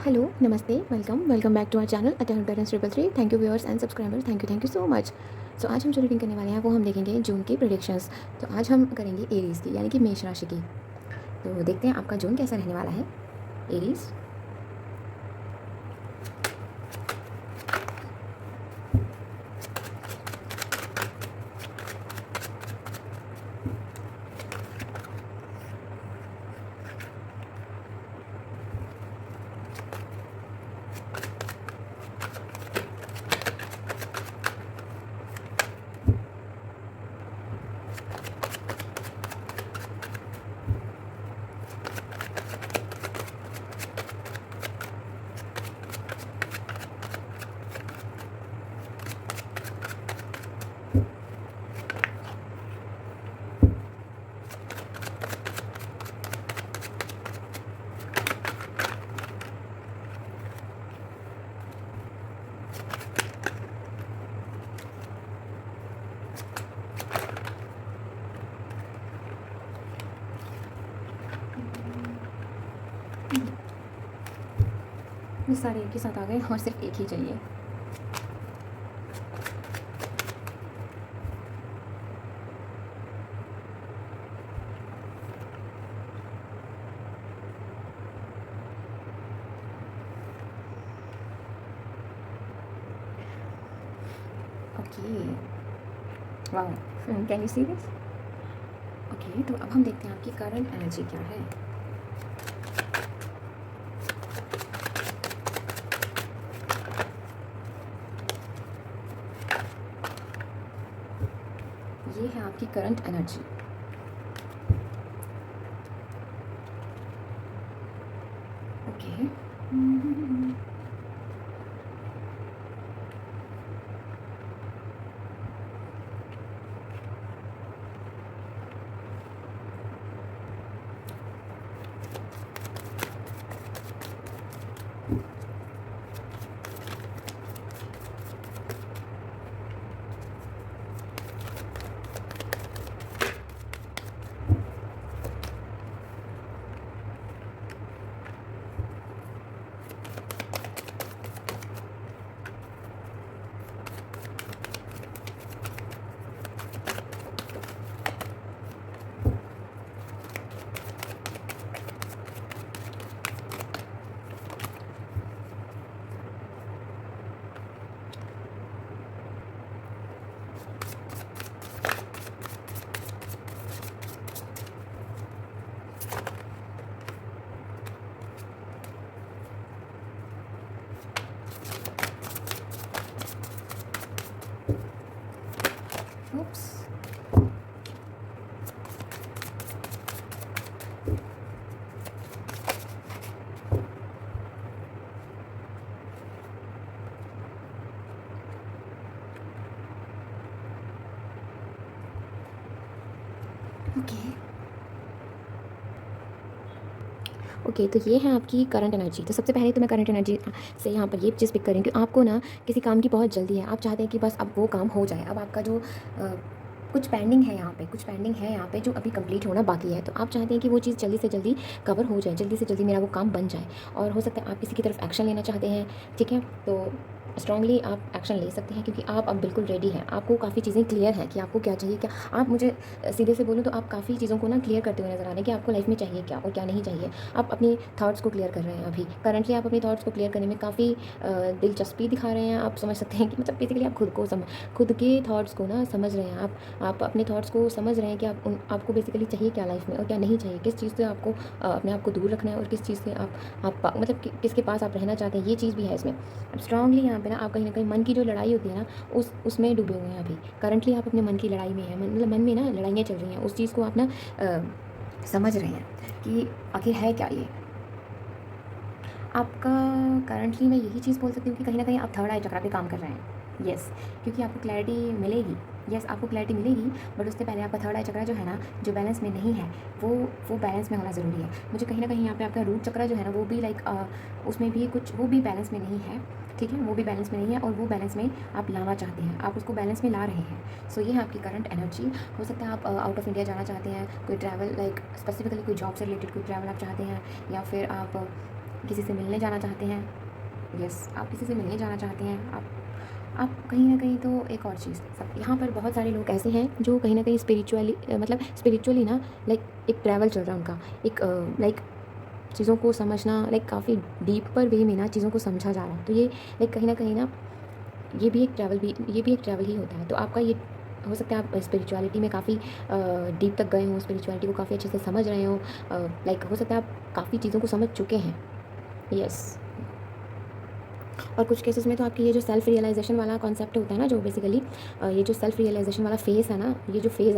Hello, नमस्ते, welcome back to our channel attack balance triple three. Thank you viewers and subscribers, thank you so much. So आज हम जो reading करने वाले हैं वो हम देखेंगे जून की प्रेडिक्शंस। तो आज हम करेंगे एरीज़ की, यानी कि मेष राशि की। तो देखते हैं आपका जून कैसा रहने वाला है, एरीज़। ये सारे एक ही साथ आ गए और सिर्फ एक ही चाहिए। Okay, wow, can you see this? Okay, तो अब हम देखते हैं आपकी करंट एनर्जी क्या है। ये है आपकी current energy. Okay, oops। Okay, okay, तो ये है आपकी करंट एनर्जी। तो सबसे पहले तो मैं करंट एनर्जी से यहाँ पर ये चीज़ पिक करें कि आपको ना किसी काम की बहुत जल्दी है। आप चाहते हैं कि बस अब वो काम हो जाए। अब आपका जो कुछ पेंडिंग है यहाँ पे, कुछ पेंडिंग है यहाँ पे जो अभी कंप्लीट होना बाकी है। तो आप चाहते हैं कि वो चीज़ जल्दी से जल्दी कवर हो जाए, जल्दी से जल्दी मेरा वो काम बन जाए। और हो सकता है आप किसी की तरफ एक्शन लेना चाहते हैं, ठीक है? तो स्ट्रांगली आप एक्शन ले सकते हैं क्योंकि आप अब बिल्कुल रेडी हैं। आपको काफ़ी चीज़ें क्लियर हैं कि आपको क्या चाहिए। क्या आप मुझे सीधे से बोलूँ तो आप काफ़ी चीज़ों को ना क्लियर करते हुए नज़र आ रहे हैं कि आपको लाइफ में चाहिए क्या और क्या नहीं चाहिए। आप अपनी थॉट्स को क्लियर कर रहे हैं अभी। करंटली आप अपनी थॉट्स को क्लियर करने में काफ़ी दिलचस्पी दिखा रहे हैं। आप समझ सकते हैं कि मतलब बेसिकली आप खुद के थॉट्स को ना समझ रहे हैं। आप अपने थॉट्स को समझ रहे हैं कि आपको बेसिकली चाहिए क्या लाइफ में और क्या नहीं चाहिए। किस चीज़ से आपको अपने आप को दूर रखना है और किस चीज़ से आप मतलब किसके पास आप रहना चाहते हैं, ये चीज़ भी है इसमें। अब स्ट्रांगली यहाँ पे ना आप कहीं न कहीं मन की जो लड़ाई होती है ना, उसमें डूबे हुए हैं अभी। करंटली आप अपने मन की लड़ाई में हैं। मतलब मन में ना लड़ाइयाँ चल रही हैं। उस चीज़ को आप ना समझ रहे हैं कि आखिर है क्या ये। आपका करंटली मैं यही चीज़ बोल सकती हूँ कि कहीं न कहीं आप थर्ड आई चक्रा पे काम कर रहे हैं। येस, क्योंकि आपको क्लैरिटी मिलेगी। येस, आपको क्लैरिटी मिलेगी, बट उससे पहले आपका थर्ड आई चक्रा जो है ना, जो बैलेंस में नहीं है, वो बैलेंस में होना ज़रूरी है। मुझे कहीं न कहीं यहाँ पे आपका रूट चक्रा जो है ना, वो भी उसमें भी कुछ वो भी बैलेंस में नहीं है, ठीक है? वो भी बैलेंस में नहीं है और वो बैलेंस में आप लाना चाहते हैं, आप उसको बैलेंस में ला रहे हैं। सो ये है आपकी करंट एनर्जी। हो सकता है आप आउट ऑफ इंडिया जाना चाहते हैं, कोई ट्रैवल स्पेसिफिकली कोई जॉब से रिलेटेड कोई ट्रैवल आप चाहते हैं, या फिर आप किसी से मिलने जाना चाहते हैं, यस आप किसी से मिलने जाना चाहते हैं, आप कहीं ना कहीं। तो एक और चीज़, सब यहाँ पर बहुत सारे लोग ऐसे हैं जो कहीं ना कहीं स्पिरिचुअली मतलब स्पिरिचुअली ना लाइक एक ट्रैवल चल रहा है उनका, एक लाइक चीज़ों को समझना, लाइक काफ़ी डीपर वे में ना चीज़ों को समझा जा रहा है। तो ये लाइक कहीं ना ये भी एक ट्रैवल ही होता है। तो आपका ये हो सकता है आप स्पिरिचुअलिटी में काफ़ी डीप तक गए हों, स्पिरिचुअलिटी को काफ़ी अच्छे से समझ रहे हों, लाइक हो सकता है आप काफ़ी चीज़ों को समझ चुके हैं, यस। और कुछ केसेस में तो आपकी ये जो सेल्फ रियलाइजेशन वाला कॉन्सेप्ट होता है ना, जो बेसिकली ये जो सेल्फ रियलाइजेशन वाला फेज़ है ना, ये जो फेज़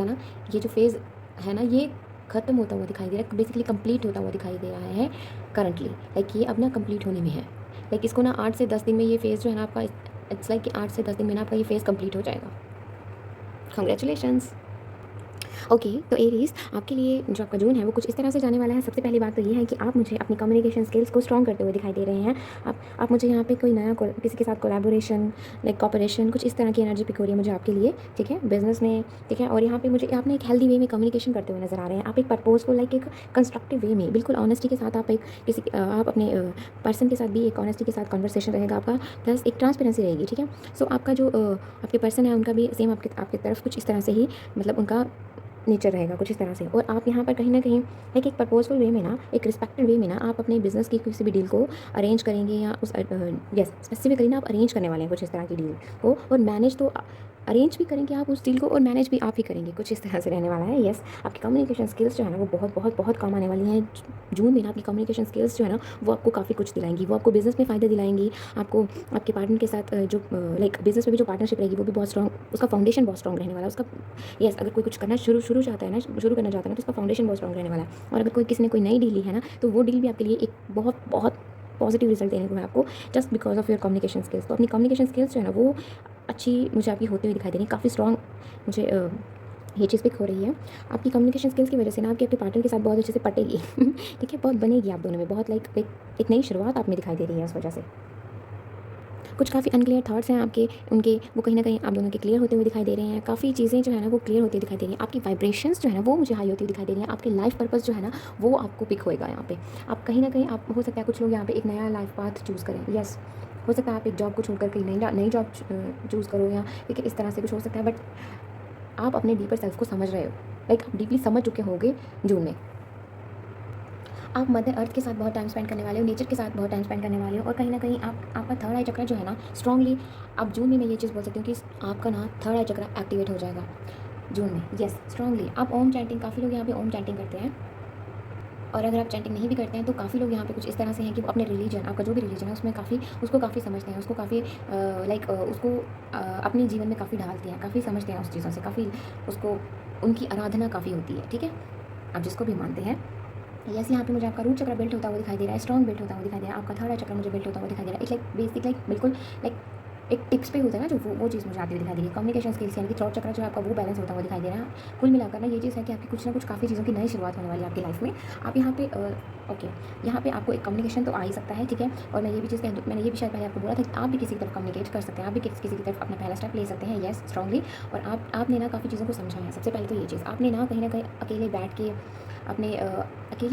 है ना, ये ख़त्म होता हुआ दिखाई दे रहा है, बेसिकली कंप्लीट होता हुआ दिखाई दे रहा है करंटली। लाइक ये अब ना कंप्लीट होने में है। लाइक इसको ना 8 से 10 दिन में ये फेज़ जो है ना आपका, इट्स लाइक कि 8 से 10 दिन में ना आपका ये फेज़ कंप्लीट हो जाएगा। कांग्रेचुलेशंस। ओके, तो एरीज़ आपके लिए जो आपका जून है वो कुछ इस तरह से जाने वाला है। सबसे पहली बात तो ये है कि आप मुझे अपनी कम्युनिकेशन स्किल्स को स्ट्रॉन्ग करते हुए दिखाई दे रहे हैं। आप मुझे यहाँ पे कोई नया किसी के साथ कोलैबोरेशन, लाइक कॉपरेशन, कुछ इस तरह की एनर्जी पिक हो रही है मुझे आपके लिए, ठीक है, बिजनेस में, ठीक है। और यहाँ पे मुझे आपने एक हेल्दी वे में कम्युनिकेशन करते हुए नजर आ रहे हैं। आप एक पर्पजफुल, लाइक एक कंस्ट्रक्टिव वे में, बिल्कुल ऑनेस्टी के साथ आप आप अपने पर्सन के साथ भी एक ऑनेस्टी के साथ कन्वर्सेशन रहेगा आपका, प्लस एक ट्रांसपेरेंसी रहेगी, ठीक है। सो आपका जो आपके पर्सन है उनका भी सेम आपकी तरफ कुछ इस तरह से ही, मतलब उनका नेचर रहेगा कुछ इस तरह से। और आप यहाँ पर कहीं ना कहीं एक पर्पजफुल वे में ना, एक रिस्पेक्टेड वे में ना, आप अपने बिजनेस की किसी भी डील को अरेंज करेंगे, या उस यस स्पेसिफिकली ना आप अरेंज करने वाले हैं कुछ इस तरह की डील को, और मैनेज तो अरेंज भी करेंगे आप उस डील को, और मैनेज भी आप ही करेंगे, कुछ इस तरह से रहने वाला है। यस, आपकी कम्युनिकेशन स्किल्स जो है ना वो बहुत बहुत बहुत काम आने वाली हैं जून में ना। आपकी कम्युनिकेशन स्किल्स जो है ना वो आपको काफ़ी कुछ दिलाएंगी, वो आपको बिजनेस में फ़ायदा दिलाएंगी, आपको आपके पार्टनर के साथ जो लाइक बिजनेस में भी जो पार्टनरशिप रहेगी वो भी बहुत स्ट्रॉन्ग, उसका फाउंडेशन बहुत स्ट्रॉन्ग रहने वाला है उसका। यस, अगर कोई कुछ करना शुरू करना चाहता है ना तो उसका फाउंडेशन बहुत स्ट्रॉन्ग रहने वाला है। और अगर किसी ने कोई नई डील ली है ना, तो वो डील भी आपके लिए एक बहुत बहुत पॉजिटिव रिजल्ट देने को है आपको, just because of your communication skills. तो अपनी कम्युनिकेशन स्किल्स जो है ना वो अच्छी मुझे आपकी होती हुई दिखाई दे रही है, काफ़ी स्ट्रॉन्ग मुझे ये चीज़ पिक हो रही है। आपकी कम्युनिकेशन स्किल्स की वजह से ना आपके पार्टनर के साथ बहुत अच्छे से पटेगी ठीक है, बहुत बनेगी आप दोनों में, बहुत लाइक एक नई शुरुआत आप में दिखाई दे रही है इस वजह से। कुछ काफ़ी अनक्लियर थॉट्स हैं आपके, उनके वो कहीं ना कहीं आप दोनों के क्लियर होते हुए दिखाई दे रहे हैं। काफ़ी चीज़ें जो है ना वो क्लियर होती दिखाई दे रही हैं। आपकी वाइब्रेशंस जो है ना वो मुझे हाई होती हुई दिखाई दे रही हैं। आपके लाइफ पर्पस जो है ना वो आपको पिक होएगा यहाँ पे। आप कहीं ना कहीं, आप हो सकता है कुछ लोग यहाँ पे एक नया लाइफ पाथ चूज़ करें, यस हो सकता है आप एक जॉब को छोड़कर कहीं नई जॉब चूज़ करो, या ठीक है इस तरह से कुछ हो सकता है। बट आप अपने डीपर सेल्फ को समझ रहे हो, लाइक आप डीपली समझ चुके होंगे जून में। आप मदर अर्थ के साथ बहुत टाइम स्पेंड करने वाले हो, नेचर के साथ बहुत टाइम स्पेंड करने वाले हो, और कहीं ना कहीं आपका थर्ड आई चक्र जो है ना स्ट्रांगली, आप जून में मैं ये चीज़ बोल सकती हूँ कि आपका ना थर्ड आई चक्र एक्टिवेट हो जाएगा जून में, यस स्ट्रांगली। आप ओम चैंटिंग, काफ़ी लोग यहाँ पे ओम चैंटिंग करते हैं, और अगर आप चैंटिंग नहीं भी करते हैं तो काफ़ी लोग यहाँ पे कुछ इस तरह से हैं कि वो अपने रिलीजन, आपका जो भी रिलीजन है उसमें उसको काफ़ी समझते हैं, उसको काफ़ी लाइक उसको अपने जीवन में काफ़ी ढालते हैं, काफ़ी समझते हैं उस चीज़ों से, काफ़ी उसको उनकी आराधना काफ़ी होती है, ठीक है, आप जिसको भी मानते हैं। यस, यहाँ पे मुझे आपका रूट चक्र बिल्ट होता हुआ दिखाई दे रहा है, स्ट्रॉन्ग बिल्ट होता हुआ दिखाई दे रहा है। आपका थर्ड आई चक्र मुझे बिल्ट होता हुआ दिखाई दे रहा है, एक लाइक बेसिक, लाइक बिल्कुल लाइक एक टिप्स पे होता है ना जो वो चीज़ मुझे आती हुई दिखाई दे रही है। कम्युनिकेशन स्किल्स यानी कि थ्रॉट चक्र जो है आपका वो बैलेंस होता हुआ दिखाई दे रहा है। कुल मिलाकर ना ये चीज़ है कि आपकी कुछ ना कुछ काफ़ी चीज़ों की नई शुरुआत होने वाली है आपकी लाइफ में। आप यहाँ पे ओके, यहाँ पे आपको एक कम्युनिकेशन तो आ ही सकता है, ठीक है। और मैं ये भी चीज़ मैंने ये भी शायद पहले आपको बोला था कि आप भी किसी की तरफ कम्युनिकेट कर सकते हैं, आप भी किसी की तरफ अपना पहला स्टेप ले सकते हैं, येस स्ट्रांगली। और आपने ना काफ़ी चीज़ों को समझा है। सबसे पहले तो ये चीज़ आपने ना कहीं अकेले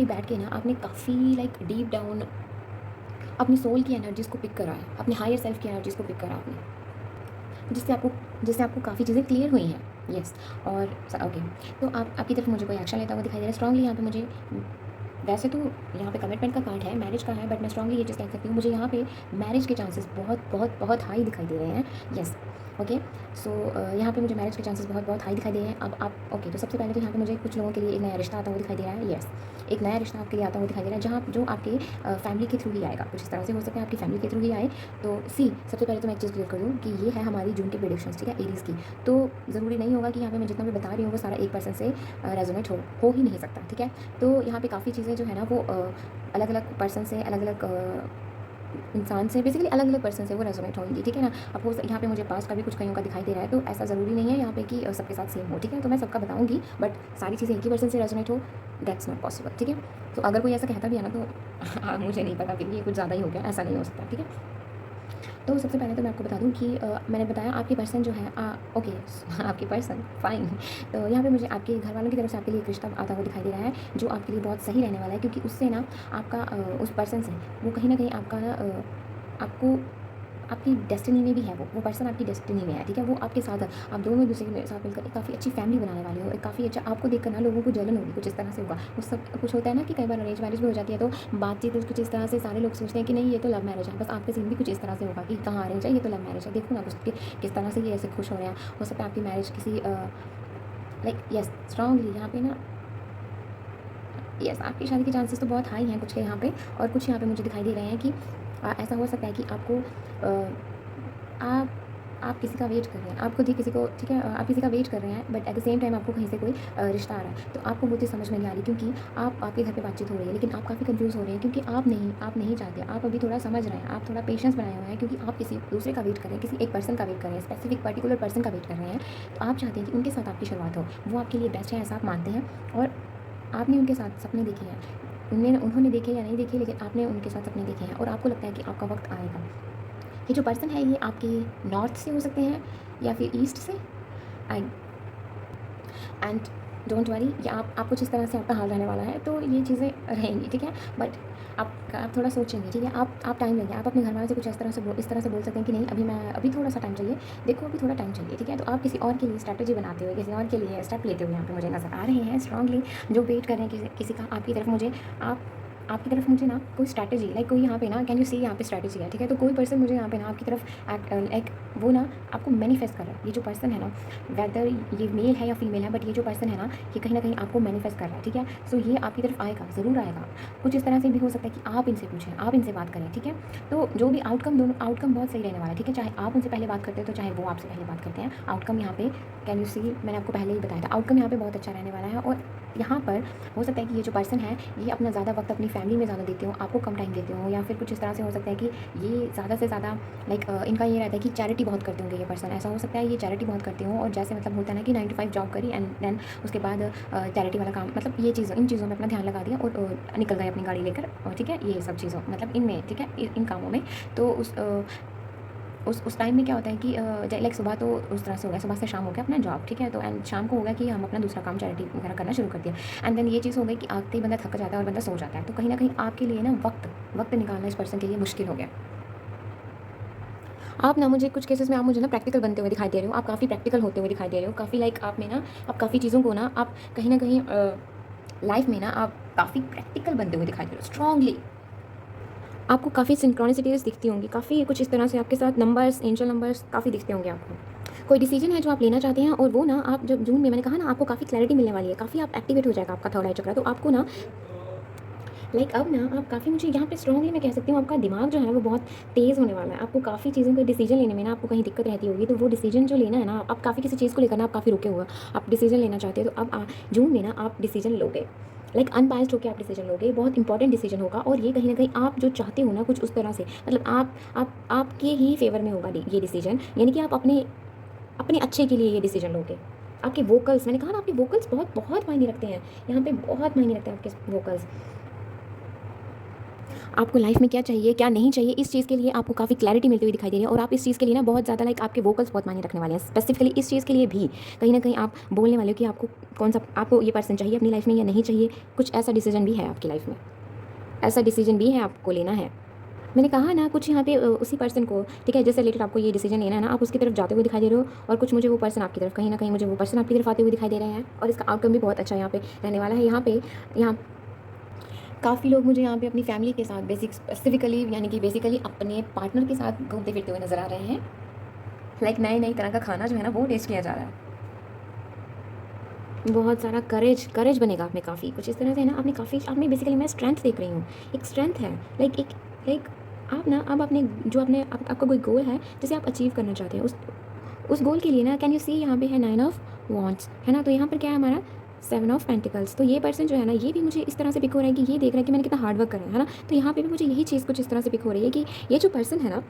बैठ के ना आपने काफ़ी लाइक डीप डाउन अपनी सोल की एनर्जीज़ को पिक करा है, अपने हायर सेल्फ की एनर्जीज़ को पिक करा आपने, जिससे आपको काफ़ी चीज़ें क्लियर हुई हैं, यस। और ओके, तो आपकी तरफ मुझे कोई एक्शन लेता हुआ दिखाई दे रहा है स्ट्रांगली यहाँ पे मुझे। वैसे तो यहाँ पे कमिटमेंट का कार्ड है, मैरिज का है, बट मैं स्ट्रांगली ये चीज़ कह सकती हूँ, मुझे यहाँ पे मैरिज के चांसेस बहुत बहुत बहुत हाई दिखाई दे रहे हैं, यस ओके। सो यहाँ पे मुझे मैरिज के चांसेस बहुत बहुत हाई दिखाई दे रहे हैं। अब आप ओके, तो सबसे पहले तो यहाँ पे मुझे कुछ लोगों के लिए एक नया रिश्ता आता हुआ दिखाई दे रहा है, यस एक नया रिश्ता आपके लिए आता हुआ दिखाई दे रहा है, जहाँ जो आपके फैमिली के थ्रू ही आएगा, कुछ इस तरह से हो सकता है आपकी फैमिली के थ्रू ही आए। तो सबसे पहले तो मैं एक चीज़ क्लियर कर दूँ कि ये है हमारी जून की प्रेडिक्शंस, ठीक है, एरीज़ की। तो ज़रूरी नहीं होगा कि यहाँ पे मैं जितना भी बता रही हूँ वो सारा एक पर्सन से रेजोनेट हो ही नहीं सकता, ठीक है। तो यहाँ पे काफ़ी चीज़ें जो है ना वो अलग अलग पर्सन से, अलग अलग इंसान से, बेसिकली अलग अलग पर्सन से वो रेजोनेट होंगी, ठीक है ना। अब वो यहाँ पे मुझे पास्ट का भी कुछ कईयों का दिखाई दे रहा है, तो ऐसा ज़रूरी नहीं है यहाँ पे कि सबके साथ सेम हो, ठीक है। तो मैं सबका बताऊँगी, बट सारी चीज़ें एक ही पर्सन से रेजोनेट हो, दैट्स नॉट पॉसिबल, ठीक है। तो अगर कोई ऐसा कहता भी है ना तो मुझे नहीं पता, फिर ये कुछ ज़्यादा ही हो गया, ऐसा नहीं हो सकता, ठीक है। तो सबसे पहले तो मैं आपको बता दूँ कि मैंने बताया आपकी पर्सन जो है ओके आपकी पर्सन फ़ाइन। तो यहाँ पे मुझे आपके घर वालों की तरफ से आपके लिए एक रिश्ता आता हुआ दिखाई दे रहा है, जो आपके लिए बहुत सही रहने वाला है, क्योंकि उससे ना आपका उस पर्सन से वो कहीं न कहीं आपका ना आपको आपकी डेस्टिनी में भी है, वो पर्सन आपकी डेस्टिनी में है, ठीक है? वो आपके साथ है, आप दोनों एक दूसरे के साथ मिलकर एक काफ़ी अच्छी फैमिली बनाने वाले हो, एक काफ़ी अच्छा आपको देखकर ना लोगों को जलन होगी, कुछ इस तरह से होगा। वो सब कुछ होता है ना कि कई बार अरेंज मैरिज भी हो जाती है, तो बातचीत कुछ इस तरह से सारे लोग सोचते हैं कि नहीं ये तो लव मैरिज है, बस आपका सीन भी कुछ इस तरह से होगा कि कहाँ अरेंज है, ये तो लव मैरिज है, देखो ना उसके किस तरह से ये ऐसे खुश हो रहे हैं। हो सकता है आपकी मैरिज किसी लाइक यस स्ट्रांगली यहाँ पे ना यस आपकी शादी के चांसेस तो बहुत हाई हैं कुछ के यहाँ पे, और कुछ यहाँ पे मुझे दिखाई दे रहे हैं कि ऐसा हो सकता है कि आपको आप आप किसी का वेट कर रहे हैं, आप खुद ही किसी को ठीक है आप किसी का वेट कर रहे हैं, but at the same time आपको कहीं से कोई रिश्ता आ रहा है, तो आपको वो चीज़ समझ में नहीं आ रही, क्योंकि आपके घर पे बातचीत हो रही है, लेकिन आप काफ़ी कंफ्यूज हो रहे हैं, क्योंकि आप नहीं चाहते, आप अभी थोड़ा समझ रहे हैं, आप थोड़ा पेशेंस बनाए हुए हैं, क्योंकि आप किसी दूसरे का वेट कर रहे हैं, किसी एक पर्सन का वेट कर रहे हैं, स्पेसिफिक पर्टिकुलर पर्सन का वेट कर रहे हैं। तो आप चाहते हैं कि उनके साथ आपकी शुरुआत हो, वो आपके लिए बेस्ट है ऐसा आप मानते हैं, और आपने उनके साथ सपने देखे हैं, उन्होंने देखे या नहीं देखे, लेकिन आपने उनके साथ सपने देखे हैं, और आपको लगता है कि आपका वक्त आएगा। ये जो पर्सन है ये आपके नॉर्थ से हो सकते हैं या फिर ईस्ट से, आई एंड डोंट वरी, ये आप कुछ इस तरह से आपका हाल रहने वाला है, तो ये चीज़ें रहेंगी, ठीक है? बट आप थोड़ा सोचेंगे, ठीक है? आप टाइम लेंगे, आप अपने घर वालों से कुछ इस तरह से बोल सकते हैं कि नहीं अभी थोड़ा सा टाइम चाहिए, देखो अभी थोड़ा टाइम चाहिए, ठीक है? तो आप किसी और के लिए स्ट्रैटेजी बनाते हुए, किसी और के लिए स्टेप लेते हुए यहाँ पे मुझे नज़र आ रहे हैं स्ट्रांगली, जो वेट कर रहे हैं किसी का आपकी तरफ मुझे आपकी तरफ मुझे ना कोई स्ट्रैटेजी लाइक कोई यहाँ पे ना कैन यू सी यहाँ पे स्ट्रैटेजी है, ठीक है? तो कोई पर्सन मुझे यहाँ पे ना आपकी तरफ लाइक वो ना आपको मैनिफेस्ट कर रहा है। ये जो पर्सन है ना, वेदर ये मेल है या फीमेल है, बट ये जो पर्सन है ना ये कहीं ना कहीं आपको मैनिफेस्ट कर रहा है, ठीक है? सो ये आपकी तरफ आएगा, ज़रूर आएगा। कुछ इस तरह से भी हो सकता है कि आप इनसे पूछें, आप इनसे बात करें, ठीक है? तो जो भी आउटकम बहुत सही रहने वाला है, ठीक है? चाहे आप उनसे पहले बात करते हो, तो चाहे वो आपसे पहले बात करते हैं, आउटकम यहाँ पे कैन यू सी मैंने आपको पहले ही बताया था, आउटकम यहाँ पे बहुत अच्छा रहने वाला है। और यहाँ पर हो सकता है कि ये जो पर्सन है ये अपना ज़्यादा वक्त अपनी फैमिली में ज़्यादा देते हो, आपको कम टाइम देते हो, या फिर कुछ इस तरह से हो सकता है कि ये ज़्यादा से ज़्यादा लाइक इनका ये रहता है कि चैरिटी बहुत करते होंगे ये पर्सन, ऐसा हो सकता है ये चैरिटी बहुत करते हो, और जैसे मतलब होता है ना कि 9 to 5 जॉब करी एंड देन उसके बाद चैरिटी वाला काम, मतलब ये इन चीज़ों में अपना ध्यान लगा दिया और निकल गए अपनी गाड़ी लेकर, और ठीक है ये सब चीज़ों मतलब इनमें, ठीक है इन कामों में। तो उस टाइम में क्या होता है कि लाइक सुबह तो उस तरह से हो गया, सुबह से शाम हो गया अपना जॉब, ठीक है? तो एंड शाम को हो गया कि हम अपना दूसरा काम चैरिटी वगैरह करना शुरू कर दिया, एंड देन ये चीज़ हो गई कि आते ही बंदा थक जाता है और बंदा सो जाता है, तो कहीं ना कहीं आपके लिए ना वक्त निकालना इस पर्सन के लिए मुश्किल हो गया। आप ना मुझे कुछ केसेस में आप मुझे ना प्रैक्टिकल बनते हुए दिखाई दे रहे हो, आप काफ़ी प्रैक्टिकल होते हुए दिखाई दे रहे हो, काफ़ी लाइक आप में ना आप काफ़ी चीज़ों को ना आप कहीं ना कहीं लाइफ में ना आप काफ़ी प्रैक्टिकल बनते हुए दिखाई दे रहे हो स्ट्रांगली। आपको काफ़ी सिंक्रोनिसिटीज़ दिखती होंगी, काफ़ी कुछ इस तरह से आपके साथ नंबर्स, एंजल नंबर्स काफ़ी दिखते होंगे आपको। कोई डिसीजन है जो आप लेना चाहते हैं, और वो ना आप जब जून में मैंने कहा ना आपको काफ़ी क्लैरिटी मिलने वाली है, काफ़ी आप एक्टिवेट हो जाएगा आपका थर्ड आई चक्रा, तो आपको ना लाइक अब ना आप काफ़ी मुझे यहाँ पे स्ट्रांगली मैं कह सकती हूँ आपका दिमाग जो है वो बहुत तेज़ होने वाला है। आपको काफ़ी चीज़ों के डिसीजन लेने में ना आपको कहीं दिक्कत रहती होगी, तो वो डिसीजन जो लेना है ना, आप काफ़ी किसी चीज़ को लेकर ना आप काफ़ी रुके हुए, आप डिसीजन लेना चाहते हो, तो अब जून में ना आप डिसीजन लोगे, लाइक अनबायस्ड होकर आप डिसीजन लोगे, बहुत इंपॉर्टेंट डिसीजन होगा, और ये कहीं ना कहीं आप जो चाहते हो ना कुछ उस तरह से, मतलब आपके ही फेवर में होगा ये डिसीजन, यानी कि आप अपने अच्छे के लिए ये डिसीजन लोगे। आपके वोकल्स, मैंने कहा ना आपके वोकल्स बहुत बहुत मायने रखते हैं, यहाँ पे बहुत मायने रखते हैं आपके वोकल्स। आपको लाइफ में क्या चाहिए क्या नहीं चाहिए, इस चीज़ के लिए आपको काफ़ी क्लैरिटी मिलती हुई दिखाई दे रही है, और आप इस चीज़ के लिए ना बहुत ज़्यादा लाइक आपके वोकल्स बहुत मायने रखने वाले हैं। स्पेसिफिकली इस चीज़ के लिए भी कहीं ना कहीं आप बोलने वाले हो कि आपको ये पर्सन चाहिए अपनी लाइफ में या नहीं चाहिए, कुछ ऐसा डिसीजन भी है आपकी लाइफ में, ऐसा डिसीजन भी है आपको लेना है। मैंने कहा ना कुछ यहाँ पे उसी पर्सन को, ठीक है, जैसे रिलेटेड आपको ये डिसीजन लेना है ना, आप उसकी तरफ जाते हुए दिखाई दे रहे हो, और कुछ मुझे वो पर्सन आपकी तरफ, कहीं ना कहीं मुझे वो पर्सन आपकी तरफ आते हुए दिखाई दे रहे हैं, और इसका आउटकम भी बहुत अच्छा यहाँ पे रहने वाला है। यहाँ काफ़ी लोग मुझे यहाँ पे अपनी फैमिली के साथ बेसिकली अपने पार्टनर के साथ घूमते फिरते हुए नज़र आ रहे हैं, लाइक नई तरह का खाना जो है ना वो टेस्ट किया जा रहा है। बहुत सारा करेज बनेगा आप में, काफ़ी कुछ इस तरह से ना आप में बेसिकली मैं स्ट्रेंथ देख रही हूँ, एक स्ट्रेंथ है, लाइक आप ना अब आपका कोई गोल है जिसे आप अचीव करना चाहते हैं, उस गोल के लिए ना कैन यू सी यहाँ पे है 9 ऑफ वॉन्ट्स, है ना? तो यहाँ पर क्या है हमारा 7 ऑफ पेंटिकल्स। तो ये पर्सन जो है ना ये भी मुझे इस तरह से पिक हो रहा है कि ये देख रहा है कि मैंने कितना हार्ड वर्क करा है ना? तो यहाँ पे भी मुझे यही चीज़ कुछ इस तरह से पिक हो रही है कि ये जो पर्सन है ना,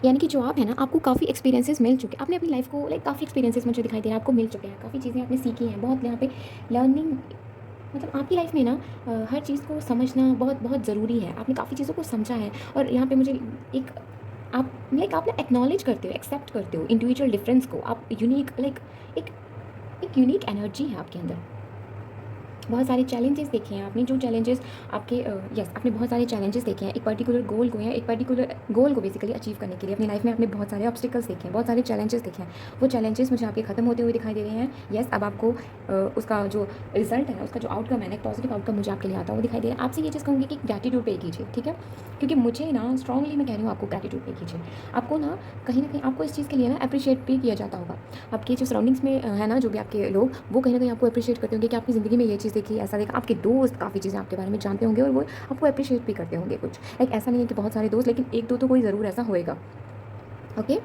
यानी कि जो आप है ना, आपको काफ़ी एक्सपीरियंसेस मिल चुके हैं, आपने अपनी लाइफ को लाइक काफ़ी एक्सपीरियंसेस मुझे दिखाई दे रहा है आपको मिल चुके हैं, काफ़ी चीज़ें आपने सीखी हैं, बहुत यहाँ पे लर्निंग, मतलब आपकी लाइफ में ना हर चीज़ को समझना बहुत बहुत ज़रूरी है, आपने काफ़ी चीज़ों को समझा है, और यहाँ पे मुझे एक आप आप ना एक्नॉलेज करते हो, एक्सेप्ट करते हो इंडिविजुअल डिफरेंस को। आप यूनिक एक एक यूनिक एनर्जी है आपके अंदर। बहुत सारे चैलेंजेस देखे हैं आपने, जो चैलेंजेस आपके यस आपने बहुत सारे चैलेंजेस देखे हैं एक पर्टिकुलर गोल को, या एक पर्टिकुलर गोल को बेसिकली अचीव करने के लिए अपनी लाइफ में आपने बहुत सारे ऑब्स्टिकल्स देखे हैं, बहुत सारे चैलेंजेस देखे हैं। वो चैलेंजेस मुझे आपके खत्म होते हुए दिखाई दे रहे हैं। यस अब आपको उसका जो रिजल्ट है, उसका जो आउटकम है ना, एक पॉजिटिव आउटकम मुझे आपके लिए आता हुआ दिखाई दे रहा है। आपसे ये चीज़ कहूँगी कि ग्रैटिट्यूड पे कीजिए, ठीक है, क्योंकि मुझे ना स्ट्रांगली मैं कह रही हूँ आपको ग्रैटिट्यूड पे कीजिए। आपको ना कहीं आपको इस चीज़ के लिए ना अप्रिशिएट भी किया जाता होगा। आपके जो सराउंडिंग्स में है ना, जो भी आपके लोग, वो कहीं ना कहीं आपको अप्रिशिएट करते होंगे कि आपकी ज़िंदगी में ये चीज़ देखी, ऐसा देखा। आपके दोस्त काफ़ी चीज़ें आपके बारे में जानते होंगे और वो आपको अप्रिशिएट भी करते होंगे कुछ। ऐसा नहीं है कि बहुत सारे दोस्त, लेकिन एक दो तो कोई ज़रूर ऐसा होएगा। ओके,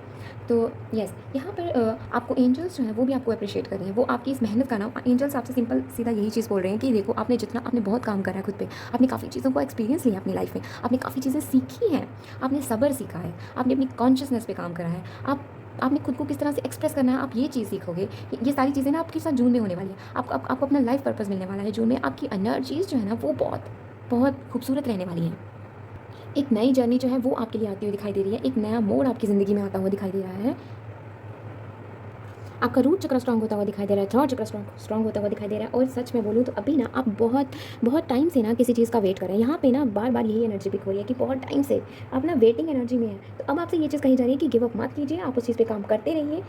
तो यस यहाँ पर आपको एंजल्स जो हैं वो भी आपको अप्रिशिएट कर रहे हैं। वो आपकी इस मेहनत का ना, एंजल्स आपसे सिंपल सीधा यही चीज़ बोल रहे हैं कि देखो आपने जितना, आपने बहुत काम करा है खुद पे, आपने काफ़ी चीज़ों को एक्सपीरियंस लिया अपनी लाइफ में, आपने काफ़ी चीज़ें सीखी हैं, आपने सब्र सीखा है, आपने अपनी कॉन्शियसनेस पे काम करा है, आपने खुद को किस तरह से एक्सप्रेस करना है, आप ये चीज़ सीखोगे। ये सारी चीज़ें ना आपके साथ जून में होने वाली है। आपको अपना लाइफ पर्पस मिलने वाला है जून में। आपकी एनर्जीज़ जो है ना वो बहुत बहुत खूबसूरत रहने वाली हैं। एक नई जर्नी जो है वो आपके लिए आती हुई दिखाई दे रही है। एक नया मोड़ आपकी ज़िंदगी में आता हुआ दिखाई दे रहा है। आपका रूट चक्र स्ट्रॉन्ग होता हुआ दिखाई दे रहा है, थर्ड चक्र स्ट्रॉन्ग होता हुआ दिखाई दे रहा है। और सच में बोलूँ तो अभी ना आप बहुत बहुत टाइम से ना किसी चीज़ का वेट कर रहे हैं। यहाँ पे ना बार बार यही एनर्जी पिक हो रही है कि बहुत टाइम से आप ना वेटिंग एनर्जी में है। तो अब आपसे ये चीज़ कही जा रही है कि गिव अप मत कीजिए, आप उस चीज़ पे काम करते रहिए।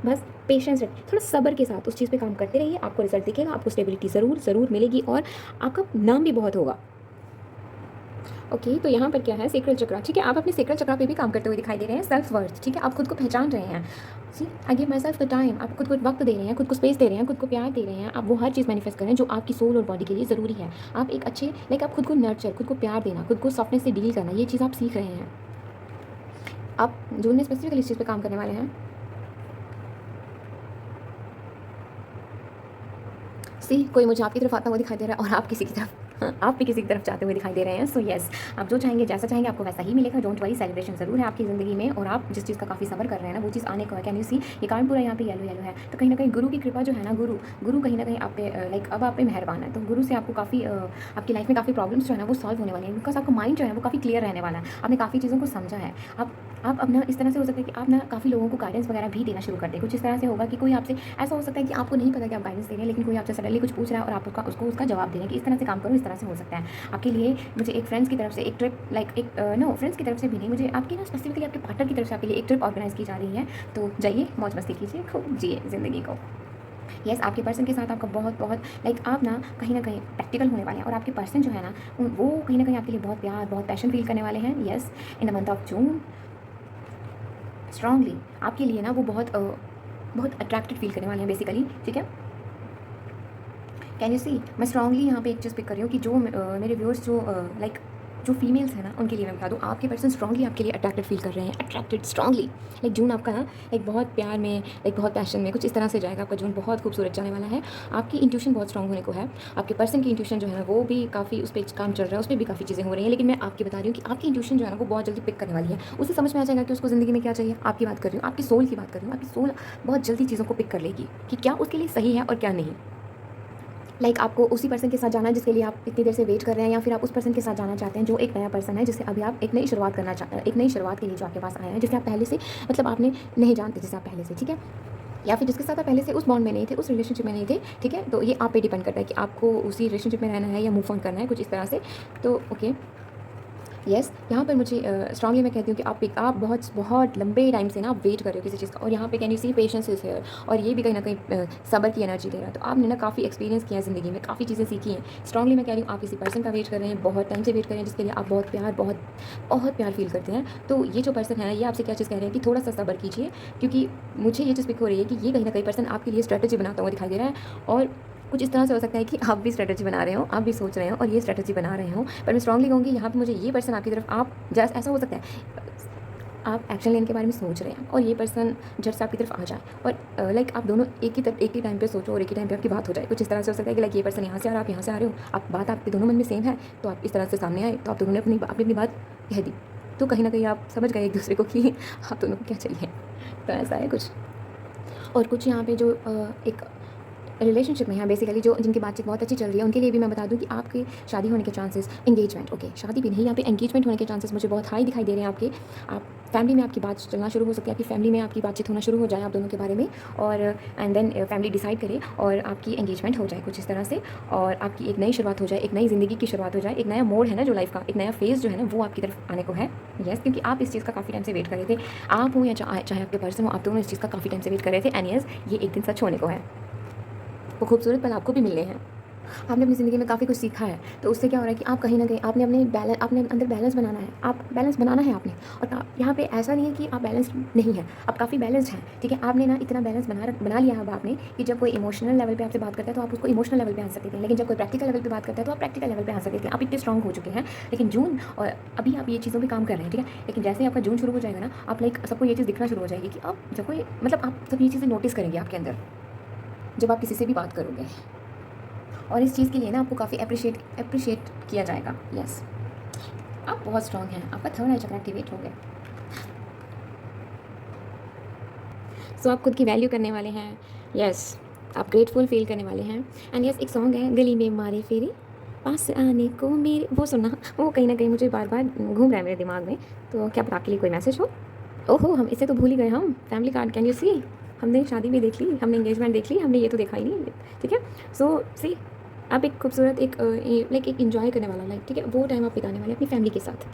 बस पेशेंस रखिए, थोड़ा सब्र के साथ उस चीज़ पे काम करते रहिए। आपको रिजल्ट दिखेगा, आपको स्टेबिलिटी ज़रूर मिलेगी और आपका नाम भी बहुत होगा। ओके, तो यहाँ पर क्या है, सेक्रल चक्रा, ठीक है। आप अपने सेक्रल चक्रा पे भी काम करते हुए दिखाई दे रहे हैं। सेल्फ वर्थ, ठीक है, आप खुद को पहचान रहे हैं। See I give myself the time, आप खुद को वक्त दे रहे हैं, खुद को स्पेस दे रहे हैं, खुद को प्यार दे रहे हैं। आप वो हर चीज़ मैनिफेस्ट कर रहे हैं जो आपकी सोल और बॉडी के लिए ज़रूरी है। आप एक अच्छे आप खुद को नर्चर, खुद को प्यार देना, खुद को सॉफ्टनेस से डील करना, ये चीज़ आप सीख रहे हैं। आप जून में स्पेसिफिकली इस चीज़ पे काम करने वाले हैं। सी कोई मुझे आपकी तरफ आता हुआ दिखाई दे रहा है और आप किसी की तरफ आप भी किसी की तरफ जाते हुए दिखाई दे रहे हैं। सो यस, आप जो चाहेंगे, जैसा चाहेंगे, आपको वैसा ही मिलेगा। डोंट वरी, सेलिब्रेशन ज़रूर है आपकी ज़िंदगी में और आप जिस चीज़ का काफ़ी सब्र कर रहे हैं ना, वो चीज़ आने को है। कैन यू सी, ये कार्ड पूरा यहाँ पे येलो येलो है। तो कहीं ना कहीं गुरु की कृपा जो है ना, गुरु कहीं ना कहीं आप पे अब आप पे मेहरबान है। तो गुरु से आपको काफ़ी आपकी लाइफ में काफ़ी प्रॉब्लम्स जो है ना वो सॉल्व होने वाली हैं, बिकॉज आपका माइंड जो है वो काफ़ी क्लियर रहने वाला है। आपने काफ़ी चीज़ों को समझा है। आप अब ना इस तरह से हो सकता है कि आप ना काफ़ी लोगों को गाइडेंस वगैरह भी देना शुरू कर दें। कुछ इस तरह से होगा कि कोई आपसे, ऐसा हो सकता है कि आपको नहीं पता कि आप गाइडेंस दे रहे हैं, लेकिन कोई आपसे सडनली कुछ पूछ रहा है और आप उसको उसका जवाब दे रहे हैं कि इस तरह से काम करो, इस तरह से हो सकता है आपके लिए। मुझे एक फ्रेंड्स की तरफ से एक ट्रिप, नो फ्रेंड्स की तरफ से भी नहीं, मुझे आपकी ना स्पेसिफिकली आपके पार्टनर की तरफ से आपके लिए एक ट्रिप ऑर्गेनाइज की जा रही है। तो जाइए, मौज मस्ती कीजिए, खूब जिए ज़िंदगी को। यस, आपके पर्सन के साथ आपका बहुत बहुत आप ना कहीं प्रैक्टिकल होने वाले हैं और आपके पर्सन जो है ना वो कहीं ना कहीं आपके लिए बहुत प्यार, बहुत पैशन फील करने वाले हैं। Yes, in the month of June strongly आपके लिए ना वो बहुत अट्रैक्टेड फील करने वाले हैं बेसिकली, ठीक है। कैन यू सी, मैं स्ट्रांगली यहाँ पे एक चीज़ पिक कर रही हूँ कि जो मेरे व्यूअर्स जो फीमेल्स हैं ना, उनके लिए मैं बता दूँ, आपके पर्सन स्ट्रांगली आपके लिए अट्रैक्टेड फील कर रहे हैं, अट्रैक्टेड स्ट्रांगली। जून आपका ना बहुत प्यार में, बहुत पैशन में, कुछ इस तरह से जाएगा आपका जून, बहुत खूबसूरत जाने वाला है। आपकी इंट्यूशन बहुत स्ट्रांग होने को है। आपके पर्सन की इंट्यूशन जो है ना वो भी काफ़ी, उस पर काम चल रहा है, उस पर भी काफ़ी चीज़ें हो रही हैं। लेकिन मैं आपकी बता रही हूँ कि आपकी इंट्यूशन जो है ना वो बहुत जल्दी पिक करने वाली है। उसे समझ में आ जाएगा कि उसको ज़िंदगी में क्या चाहिए। आपकी बात कर रही हूँ, आपकी सोल की बात कर रही हूँ। आपकी सोल बहुत जल्दी चीज़ों को पिक कर लेगी कि क्या उसके लिए सही है और क्या नहीं। आपको उसी पर्सन के साथ जाना है जिसके लिए आप इतनी देर से वेट कर रहे हैं, या फिर आप उस पर्सन के साथ जाना चाहते हैं जो एक नया पर्सन है, जिससे अभी आप एक नई शुरुआत करना चाहते हैं, एक नई शुरुआत के लिए जो आपके पास आया है, जिसे आप पहले से आपने नहीं जानते, जिसे आप पहले से, ठीक है, या फिर जिसके साथ आप पहले से उस बॉन्ड में नहीं थे, उस रिलेशनशिप में नहीं थे, ठीक है। तो ये आप पे डिपेंड करता है कि आपको उसी रिलेशनशिप में रहना है या मूव ऑन करना है, कुछ इस तरह से। तो ओके, यस, यहाँ पर मुझे स्ट्रांगली मैं कहती हूँ कि आप बहुत बहुत लंबे टाइम से ना आप वेट कर रहे हो किसी चीज़ का, और यहाँ पे can you see patience is here, और ये भी कहीं ना कहीं सब्र की एनर्जी दे रहा है। तो आपने ना काफ़ी एक्सपीरियंस किया है ज़िंदगी में, काफ़ी चीज़ें सीखी हैं। स्ट्रांगली मैं कह रही हूँ आप किसी पर्सन का वेट कर रहे हैं, बहुत टाइम से वेट कर रहे हैं, जिसके लिए आप बहुत प्यार फील करते हैं। तो ये जो पर्सन है ये आपसे क्या चीज़ कह रहे हैं कि थोड़ा सा सब्र कीजिए, क्योंकि मुझे ये चीज़ पिक हो रही है कि ये कहीं ना कहीं पर्सन आपके लिए स्ट्रेटजी बनाता हुआ दिखाई दे रहा है। और कुछ इस तरह से हो सकता है कि आप भी स्ट्रेटजी बना रहे हो, आप भी सोच रहे हो और ये स्ट्रेटजी बना रहे हो। पर मैं स्ट्रांगली कहूँगी यहाँ पे मुझे ये पर्सन आपकी तरफ, आप जस्ट ऐसा हो सकता है आप एक्शन लेने के बारे में सोच रहे हैं और ये पर्सन झट से आपकी तरफ आ जाए और आप दोनों एक ही टाइम पे सोचो और एक ही टाइम पे आपकी बात हो जाए। कुछ इस तरह से हो सकता है कि ये पर्सन यहाँ से आ रहा है, आप यहाँ से आ रहे हो, आप बात आपके दोनों मन में सेम है, तो आप इस तरह से सामने आए, तो आप दोनों ने अपनी बात कह दी, तो कहीं ना कहीं आप समझ गए एक दूसरे को कि आप दोनों को क्या चाहिए। तो ऐसा है कुछ। और कुछ यहाँ पे जो एक रिलेशनशिप में हैं बेसिकली, जो जिनकी बातचीत बहुत अच्छी चल रही है, उनके लिए भी मैं बता दूं कि आपकी शादी होने के चांसेस, एंगेजमेंट, ओके शादी भी नहीं, यहाँ पे एंगेजमेंट होने के चांसेस मुझे बहुत हाई दिखाई दे रहे हैं आपके। आप फैमिली में आपकी बात चलना शुरू हो सकती है, आपकी फैमिली में आपकी बातचीत होना शुरू हो जाए आप दोनों के बारे में, और एंड देन फैमिली डिसाइड करे और आपकी एंगेजमेंट हो जाए कुछ इस तरह से, और आपकी एक नई शुरुआत हो जाए, एक नई ज़िंदगी की शुरुआत हो जाए, एक नया मोड़ है ना जो लाइफ का, एक नया फेज़ जो है ना वो आपकी तरफ आने को है। यस, क्योंकि आप इस चीज़ का काफ़ी टाइम से वेट कर रहे थे, आप हो या चाहे आपके पर्सन हो, आप दोनों इस चीज़ का काफ़ी टाइम से वेट कर रहे थे, एंड यस ये एक दिन सच होने को है। वो खूबसूरत पल आपको भी मिलने हैं। आपने अपनी ज़िंदगी में काफ़ी कुछ सीखा है, तो उससे क्या हो रहा है कि आप कहीं न कहीं आपने अपने अंदर बैलेंस बनाना है, आप बैलेंस बनाना है आपने। और यहाँ पे ऐसा नहीं है कि आप बैलेंस नहीं हैं, आप काफ़ी बैलेंस्ड हैं, ठीक है। आपने ना इतना बैलेंस बना लिया है अब आपने कि जब कोई इमोशनल लेवल पे आपसे बात करता है तो आप उसको इमोशनल लेवल पे आंसर देते हैं, लेकिन जब कोई प्रैक्टिकल लेवल पे बात करता है तो आप प्रैक्टिकल लेवल पे आंसर देते हैं। आप इतने स्ट्रॉन्ग हो चुके हैं, लेकिन जून और अभी आप ये चीज़ों पे काम कर रहे हैं, ठीक है। लेकिन जैसे ही आपका जून शुरू हो जाएगा ना, आप लाइक सबको ये चीज़ दिखना शुरू हो जाएगी कि आप जब कोई मतलब आप सब ये चीज़ें नोटिस करेंगे आपके अंदर जब आप किसी से भी बात करोगे, और इस चीज़ के लिए ना आपको काफ़ी अप्रिशिएट किया जाएगा। यस, आप बहुत स्ट्रॉन्ग हैं, आपका थर्ड आई चक्र एक्टिवेट हो गया। सो आप खुद की वैल्यू करने वाले हैं। यस, आप ग्रेटफुल फील करने वाले हैं। एंड यस, एक सॉन्ग है गली में मारे फेरी पास आने को मेरे, वो सुनना, वो कहीं ना कहीं मुझे बार बार घूम रहा है मेरे दिमाग में। तो क्या पता आपके लिए कोई मैसेज हो। ओहो, हम इससे तो भूल ही गए, हम फैमिली कार्ड, कैन यू सी, हमने शादी भी देख ली, हमने एंगेजमेंट देख ली, हमने ये तो देखा ही नहीं, ठीक है। सो सी, आप एक खूबसूरत एक इन्जॉय करने वाला लाइक, ठीक है, वो टाइम आप बिताने वाले अपनी फैमिली के साथ,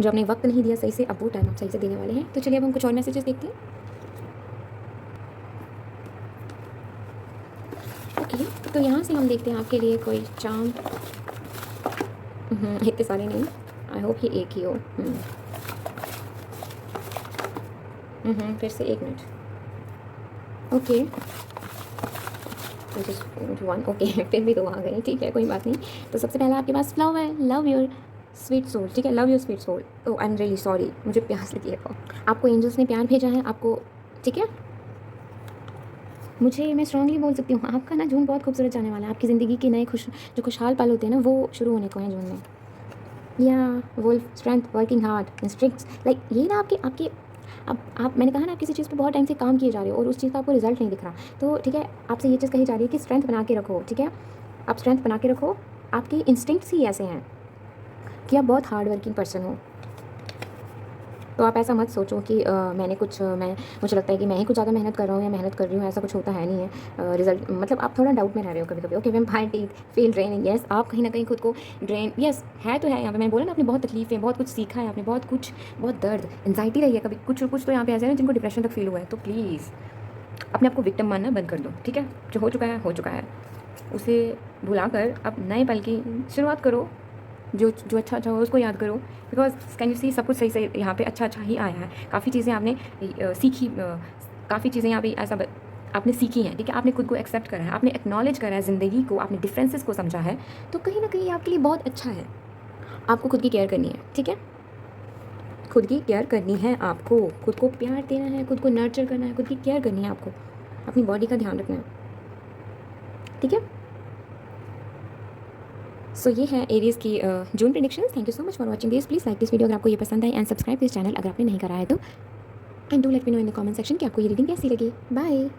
जो आपने वक्त नहीं दिया सही से, अब वो टाइम आप सही से देने वाले हैं। तो चलिए अब हम कुछ और मैसेजेस देखते हैं। ओके, तो यहाँ से हम देखते हैं आपके लिए कोई चार्म। इतने सारे नहीं, आई होप ये एक ही हो। फिर से 1 मिनट। ओके, वन, ओके फिर भी 2 आ गए, ठीक है कोई बात नहीं। तो सबसे पहला आपके पास फ्लावर है, लव योर स्वीट सोल, ठीक है, love your sweet soul. Oh I am really sorry, मुझे प्यास लगी है। आपको एंजल्स ने प्यार भेजा है आपको, ठीक है। मुझे, मैं स्ट्रांगली बोल सकती हूँ आपका ना जून बहुत खूबसूरत जाने वाला है। आपकी ज़िंदगी के नए जो खुशहाल पल होते हैं ना, वो शुरू होने को हैं जून में। या wolf, strength, working hard, instincts, like ये ना आपके आपके अब आप, मैंने कहा ना, आप किसी चीज़ पे बहुत टाइम से काम किए जा रहे हो और उस चीज़ का आपको रिजल्ट नहीं दिख रहा, तो ठीक है, आपसे ये चीज़ कही जा रही है कि स्ट्रेंथ बना के रखो, ठीक है। आप स्ट्रेंथ बना के रखो, आपके इंस्टिंक्ट्स ही ऐसे हैं कि आप बहुत हार्ड वर्किंग पर्सन हो। तो आप ऐसा मत सोचो कि मुझे लगता है कि मैं ही कुछ ज़्यादा मेहनत कर रहा हूँ या मेहनत कर रही हूँ, ऐसा कुछ होता है नहीं है। रिजल्ट मतलब आप थोड़ा डाउट में रह रहे हो कभी कभी। Okay, vampire teeth feel draining, yes, आप कहीं ना कहीं खुद को ड्रेन, यस है तो है। यहाँ पे मैंने बोला ना, आपने बहुत तकलीफें, बहुत कुछ सीखा है आपने, बहुत दर्द, एंजाइटी रही है कभी, कुछ तो यहाँ पे ऐसे है ना जिनको डिप्रेशन तक फील हुआ है। तो प्लीज़ अपने आपको विक्टिम मानना बंद कर दो, ठीक है। जो हो चुका है उसे भुलाकर अब नए पल की शुरुआत करो। जो अच्छा हो उसको याद करो, बिकॉज कैन यू सी, सब कुछ सही से यहाँ पे अच्छा ही आया है। काफ़ी चीज़ें आपने सीखी, काफ़ी चीज़ें यहाँ पे आपने सीखी हैं, ठीक है। आपने खुद को एक्सेप्ट करा है, आपने एक्नॉलेज करा है ज़िंदगी को, आपने डिफरेंसेस को समझा है, तो कहीं ना कहीं आपके लिए बहुत अच्छा है। आपको खुद की केयर करनी है, ठीक है, खुद की केयर करनी है आपको, खुद को प्यार देना है, खुद को नर्चर करना है, खुद की केयर करनी है आपको, अपनी बॉडी का ध्यान रखना है, ठीक है। सो ये है एरीज़ की जून predictions. Thank you so much for watching this. Please like this video अगर आपको ये पसंद आए, एंड सब्सक्राइब दिस चैनल अगर आपने नहीं करा है तो, and do let me know in the comment section कि आपको ये रीडिंग कैसी लगी। बाय।